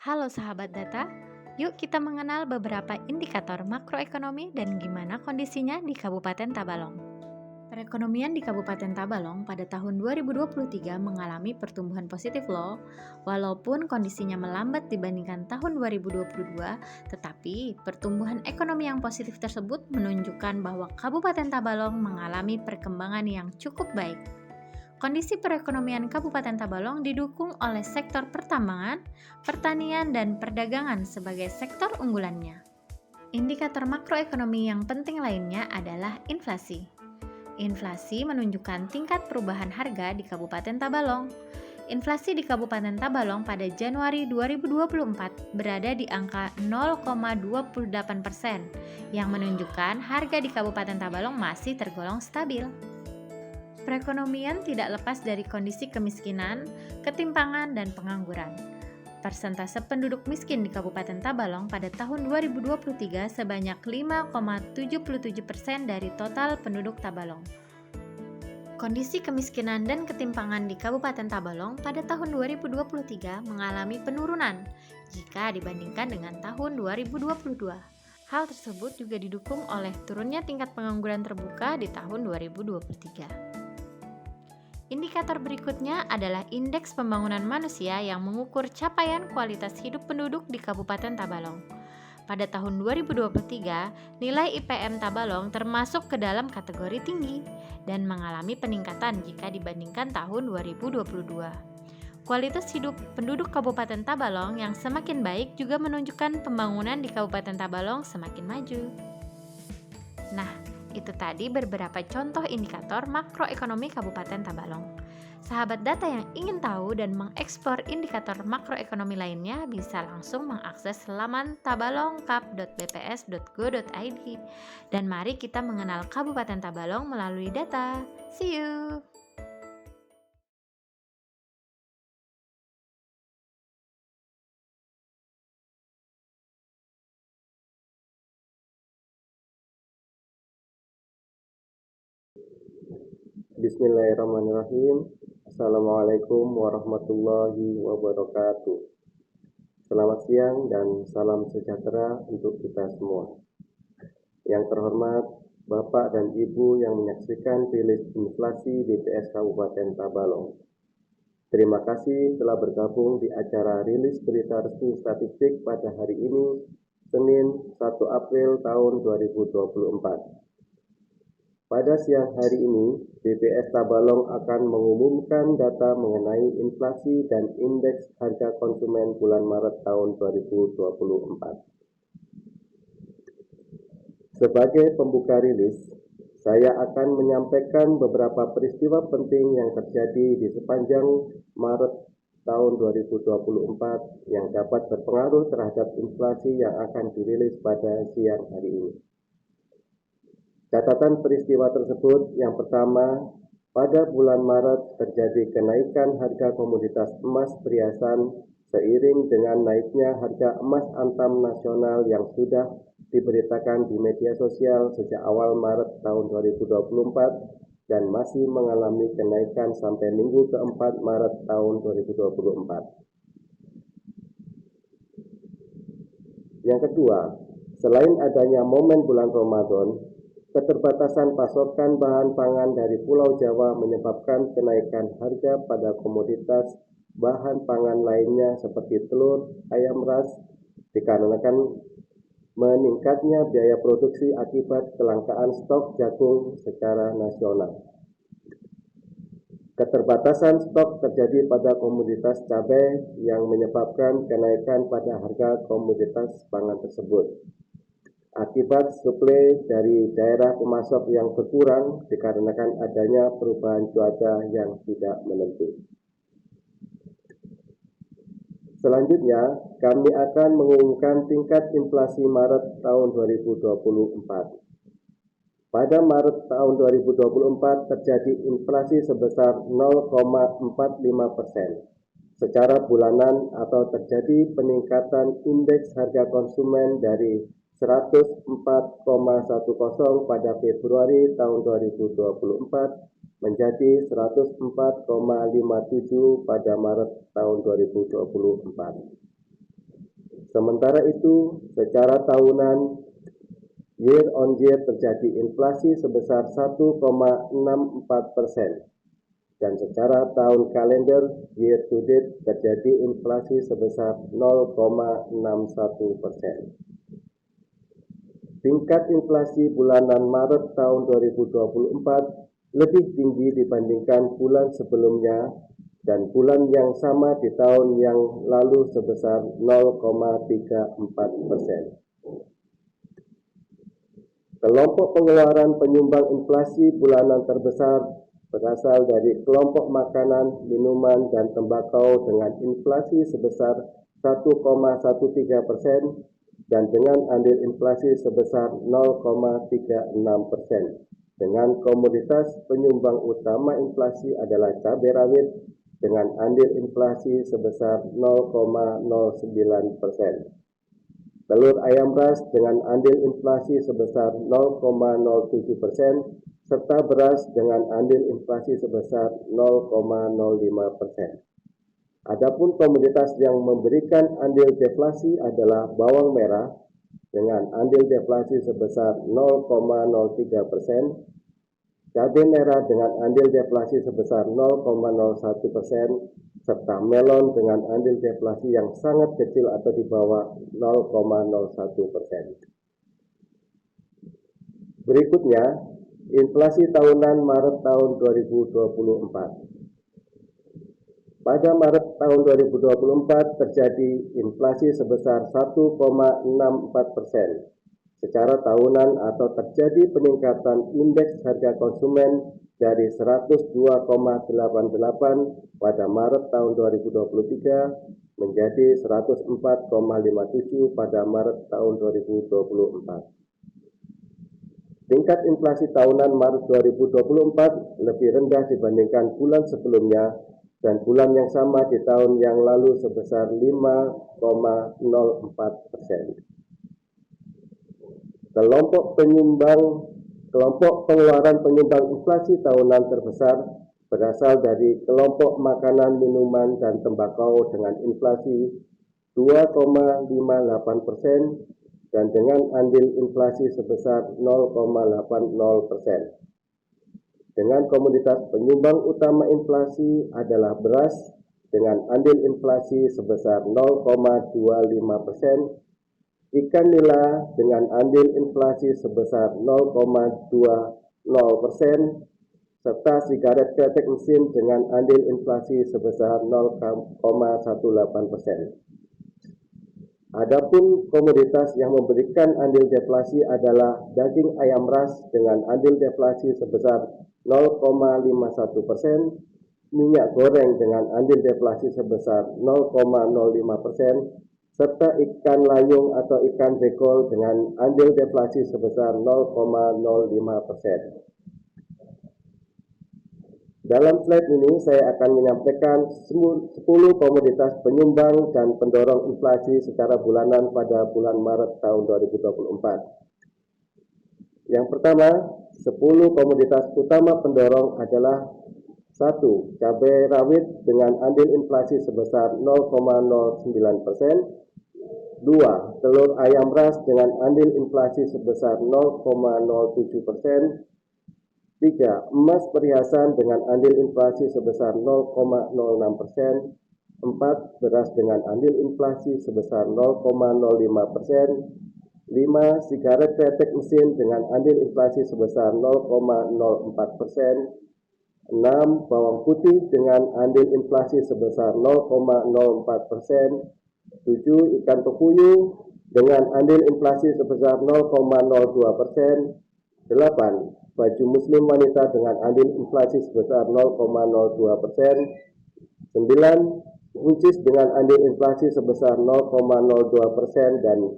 Halo sahabat data, yuk kita mengenal beberapa indikator makroekonomi dan gimana kondisinya di Kabupaten Tabalong. Perekonomian di Kabupaten Tabalong pada tahun 2023 mengalami pertumbuhan positif loh. Walaupun kondisinya melambat dibandingkan tahun 2022, tetapi pertumbuhan ekonomi yang positif tersebut menunjukkan bahwa Kabupaten Tabalong mengalami perkembangan yang cukup baik. Kondisi perekonomian Kabupaten Tabalong didukung oleh sektor pertambangan, pertanian, dan perdagangan sebagai sektor unggulannya. Indikator makroekonomi yang penting lainnya adalah inflasi. Inflasi menunjukkan tingkat perubahan harga di Kabupaten Tabalong. Inflasi di Kabupaten Tabalong pada Januari 2024 berada di angka 0,28%, yang menunjukkan harga di Kabupaten Tabalong masih tergolong stabil. Perekonomian tidak lepas dari kondisi kemiskinan, ketimpangan, dan pengangguran. Persentase penduduk miskin di Kabupaten Tabalong pada tahun 2023 sebanyak 5,77% dari total penduduk Tabalong. Kondisi kemiskinan dan ketimpangan di Kabupaten Tabalong pada tahun 2023 mengalami penurunan jika dibandingkan dengan tahun 2022. Hal tersebut juga didukung oleh turunnya tingkat pengangguran terbuka di tahun 2023. Indikator berikutnya adalah Indeks Pembangunan Manusia yang mengukur capaian kualitas hidup penduduk di Kabupaten Tabalong. Pada tahun 2023, nilai IPM Tabalong termasuk ke dalam kategori tinggi dan mengalami peningkatan jika dibandingkan tahun 2022. Kualitas hidup penduduk Kabupaten Tabalong yang semakin baik juga menunjukkan pembangunan di Kabupaten Tabalong semakin maju. Nah, itu tadi beberapa contoh indikator makroekonomi Kabupaten Tabalong. Sahabat data yang ingin tahu dan mengeksplor indikator makroekonomi lainnya bisa langsung mengakses laman tabalongkap.bps.go.id. Dan mari kita mengenal Kabupaten Tabalong melalui data. See you! Bismillahirrahmanirrahim. Assalamualaikum warahmatullahi wabarakatuh. Selamat siang dan salam sejahtera untuk kita semua. Yang terhormat Bapak dan Ibu yang menyaksikan rilis inflasi BPS Kabupaten Tabalong. Terima kasih telah bergabung di acara rilis berita resmi statistik pada hari ini, Senin 1 April tahun 2024. Pada siang hari ini, BPS Tabalong akan mengumumkan data mengenai inflasi dan indeks harga konsumen bulan Maret tahun 2024. Sebagai pembuka rilis, saya akan menyampaikan beberapa peristiwa penting yang terjadi di sepanjang Maret tahun 2024 yang dapat berpengaruh terhadap inflasi yang akan dirilis pada siang hari ini. Catatan peristiwa tersebut yang pertama, pada bulan Maret terjadi kenaikan harga komoditas emas perhiasan seiring dengan naiknya harga emas antam nasional yang sudah diberitakan di media sosial sejak awal Maret tahun 2024 dan masih mengalami kenaikan sampai minggu keempat Maret tahun 2024. Yang kedua, selain adanya momen bulan Ramadan, keterbatasan pasokan bahan pangan dari Pulau Jawa menyebabkan kenaikan harga pada komoditas bahan pangan lainnya seperti telur, ayam ras, dikarenakan meningkatnya biaya produksi akibat kelangkaan stok jagung secara nasional. Keterbatasan stok terjadi pada komoditas cabai yang menyebabkan kenaikan pada harga komoditas pangan tersebut. Akibat suplai dari daerah pemasok yang berkurang dikarenakan adanya perubahan cuaca yang tidak menentu. Selanjutnya, kami akan mengumumkan tingkat inflasi Maret tahun 2024. Pada Maret tahun 2024 terjadi inflasi sebesar 0,45%. Secara bulanan atau terjadi peningkatan indeks harga konsumen dari 104,10 pada Februari tahun 2024 menjadi 104,57 pada Maret tahun 2024. Sementara itu, secara tahunan year on year terjadi inflasi sebesar 1,64% dan secara tahun kalender year to date terjadi inflasi sebesar 0,61%. Tingkat inflasi bulanan Maret tahun 2024 lebih tinggi dibandingkan bulan sebelumnya dan bulan yang sama di tahun yang lalu sebesar 0,34%. Kelompok pengeluaran penyumbang inflasi bulanan terbesar berasal dari kelompok makanan, minuman, dan tembakau dengan inflasi sebesar 1,13% dan dengan andil inflasi sebesar 0,36%. Dengan komoditas penyumbang utama inflasi adalah cabai rawit dengan andil inflasi sebesar 0,09%. Telur ayam ras dengan andil inflasi sebesar 0,07%, serta beras dengan andil inflasi sebesar 0,05%. Adapun komoditas yang memberikan andil deflasi adalah bawang merah dengan andil deflasi sebesar 0,03%, cabai merah dengan andil deflasi sebesar 0,01%, serta melon dengan andil deflasi yang sangat kecil atau di bawah 0,01%. Berikutnya, inflasi tahunan Maret tahun 2024. Pada Maret tahun 2024 terjadi inflasi sebesar 1,64%. Secara tahunan atau terjadi peningkatan indeks harga konsumen dari 102,88 pada Maret tahun 2023 menjadi 104,57 pada Maret tahun 2024. Tingkat inflasi tahunan Maret 2024 lebih rendah dibandingkan bulan sebelumnya dan bulan yang sama di tahun yang lalu sebesar 5,04%. Kelompok pengeluaran penyumbang inflasi tahunan terbesar berasal dari kelompok makanan, minuman, dan tembakau dengan inflasi 2,58% dan dengan andil inflasi sebesar 0,80%. Dengan komoditas penyumbang utama inflasi adalah beras dengan andil inflasi sebesar 0,25%, ikan nila dengan andil inflasi sebesar 0,20%, serta sigaret kretek mesin dengan andil inflasi sebesar 0,18%. Adapun komoditas yang memberikan andil deflasi adalah daging ayam ras dengan andil deflasi sebesar 0,51%, minyak goreng dengan andil deflasi sebesar 0,05%, serta ikan layung atau ikan bekol dengan andil deflasi sebesar 0,05%. Dalam slide ini saya akan menyampaikan 10 komoditas penyumbang dan pendorong inflasi secara bulanan pada bulan Maret tahun 2024. Yang pertama, 10 komoditas utama pendorong adalah 1. Cabai rawit dengan andil inflasi sebesar 0,09%. 2. Telur ayam ras dengan andil inflasi sebesar 0,07%. 3. Emas perhiasan dengan andil inflasi sebesar 0,06%. 4. Beras dengan andil inflasi sebesar 0,05%. 5. Sigaret kretek mesin dengan andil inflasi sebesar 0,04%. 6. Bawang putih dengan andil inflasi sebesar 0,04%. 7. Ikan tofuyu dengan andil inflasi sebesar 0,02%. 8. Baju muslim wanita dengan andil inflasi sebesar 0,02%. 9. Buncis dengan andil inflasi sebesar 0,02%. Dan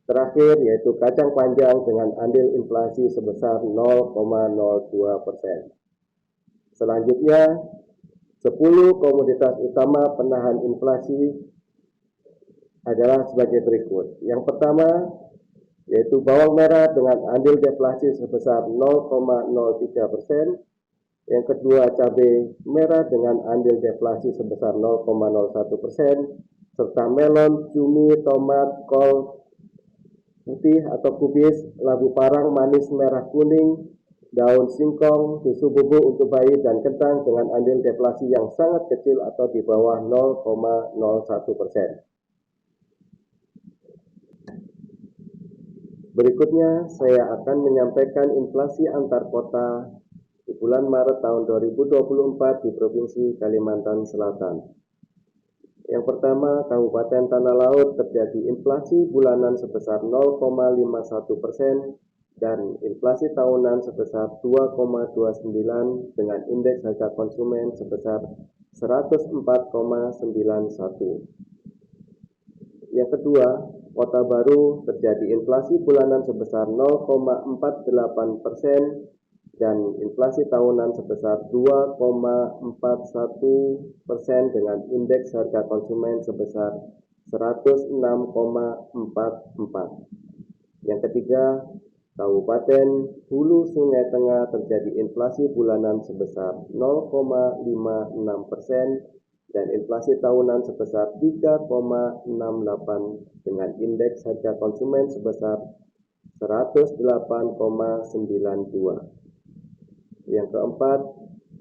terakhir yaitu kacang panjang dengan andil inflasi sebesar 0,02%. Selanjutnya, 10 komoditas utama penahan inflasi adalah sebagai berikut. Yang pertama, yaitu bawang merah dengan andil deflasi sebesar 0,03%. Yang kedua, cabai merah dengan andil deflasi sebesar 0,01%. serta melon, cumi, tomat, kol putih atau kubis, labu parang manis merah kuning, daun singkong, susu bubuk untuk bayi, dan kentang dengan andil deflasi yang sangat kecil atau di bawah 0,01%. Berikutnya, saya akan menyampaikan inflasi antar kota di bulan Maret tahun 2024 di Provinsi Kalimantan Selatan. Yang pertama, Kabupaten Tanah Laut terjadi inflasi bulanan sebesar 0,51% dan inflasi tahunan sebesar 2,29 dengan indeks harga konsumen sebesar 104,91. Yang kedua, Kota Baru terjadi inflasi bulanan sebesar 0,48% dan inflasi tahunan sebesar 2,41% dengan indeks harga konsumen sebesar 106,44. Yang ketiga, Kabupaten Hulu Sungai Tengah terjadi inflasi bulanan sebesar 0,56% dan inflasi tahunan sebesar 3,68 dengan indeks harga konsumen sebesar 108,92. Yang keempat,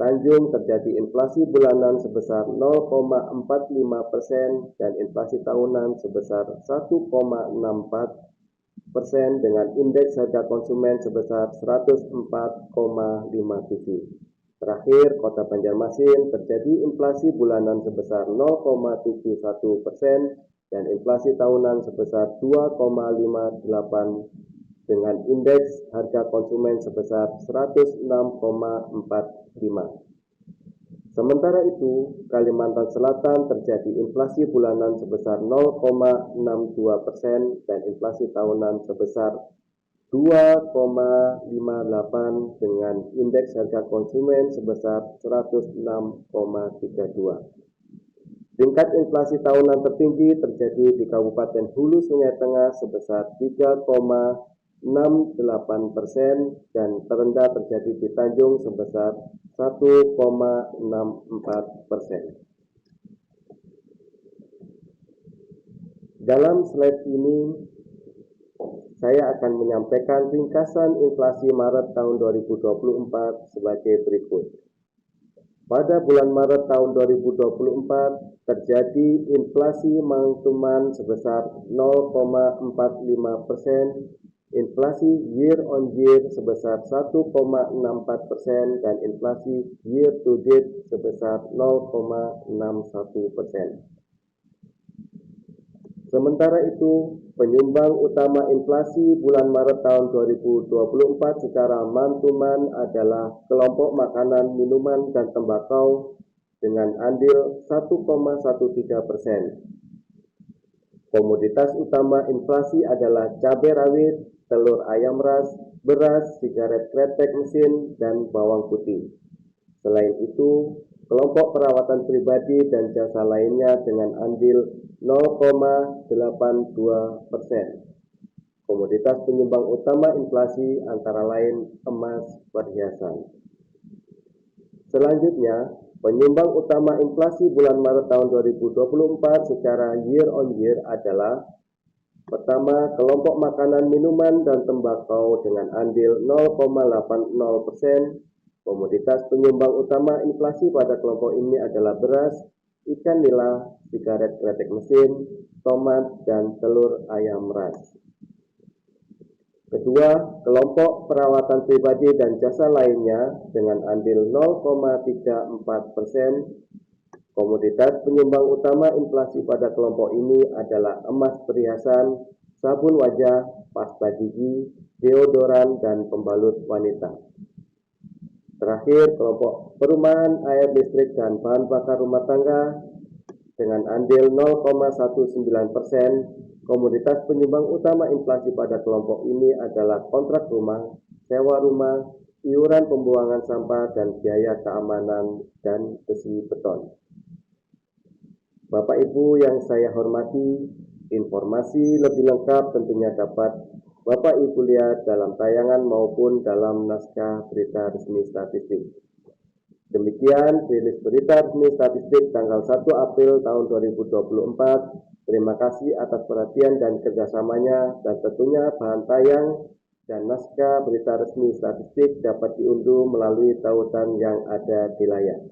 Tanjung terjadi inflasi bulanan sebesar 0,45% dan inflasi tahunan sebesar 1,64% dengan indeks harga konsumen sebesar 104,57. Terakhir, Kota Banjarmasin terjadi inflasi bulanan sebesar 0,71% dan inflasi tahunan sebesar 2,58 dengan indeks harga konsumen sebesar 106,45. Sementara itu, Kalimantan Selatan terjadi inflasi bulanan sebesar 0,62% dan inflasi tahunan sebesar 2,58 dengan indeks harga konsumen sebesar 106,32. Tingkat inflasi tahunan tertinggi terjadi di Kabupaten Hulu Sungai Tengah sebesar 3,68% dan terendah terjadi di Tanjung sebesar 1,64%. Dalam slide ini, saya akan menyampaikan ringkasan inflasi Maret tahun 2024 sebagai berikut. Pada bulan Maret tahun 2024, terjadi inflasi month-to-month sebesar 0,45%, inflasi year-on-year sebesar 1,64% dan inflasi year-to-date sebesar 0,61%. Sementara itu, penyumbang utama inflasi bulan Maret tahun 2024 secara month-to-month adalah kelompok makanan, minuman, dan tembakau dengan andil 1,13%. Komoditas utama inflasi adalah cabai rawit, telur ayam ras, beras, sigaret kretek mesin, dan bawang putih. Selain itu, kelompok perawatan pribadi dan jasa lainnya dengan andil 0,82%. Komoditas penyumbang utama inflasi antara lain emas, perhiasan. Selanjutnya, penyumbang utama inflasi bulan Maret tahun 2024 secara year-on-year adalah: pertama, kelompok makanan, minuman, dan tembakau dengan andil 0,80%. Komoditas penyumbang utama inflasi pada kelompok ini adalah beras, ikan nila, sigaret kretek mesin, tomat, dan telur ayam ras. Kedua, kelompok perawatan pribadi dan jasa lainnya dengan andil 0,34%. Komoditas penyumbang utama inflasi pada kelompok ini adalah emas perhiasan, sabun wajah, pasta gigi, deodoran, dan pembalut wanita. Terakhir, kelompok perumahan, air, listrik, dan bahan bakar rumah tangga dengan andil 0,19%. Komoditas penyumbang utama inflasi pada kelompok ini adalah kontrak rumah, sewa rumah, iuran pembuangan sampah, dan biaya keamanan dan besi beton. Bapak Ibu yang saya hormati, informasi lebih lengkap tentunya dapat Bapak Ibu lihat dalam tayangan maupun dalam naskah berita resmi statistik. Demikian rilis berita resmi statistik tanggal 1 April tahun 2024. Terima kasih atas perhatian dan kerjasamanya, dan tentunya bahan tayang dan naskah berita resmi statistik dapat diunduh melalui tautan yang ada di layar.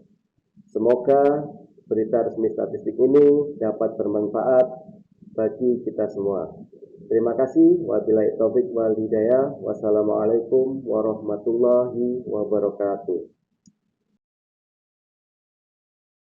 Semoga berita resmi statistik ini dapat bermanfaat bagi kita semua. Terima kasih. Wabillahi taufik wal hidayah. Wassalamualaikum warahmatullahi wabarakatuh.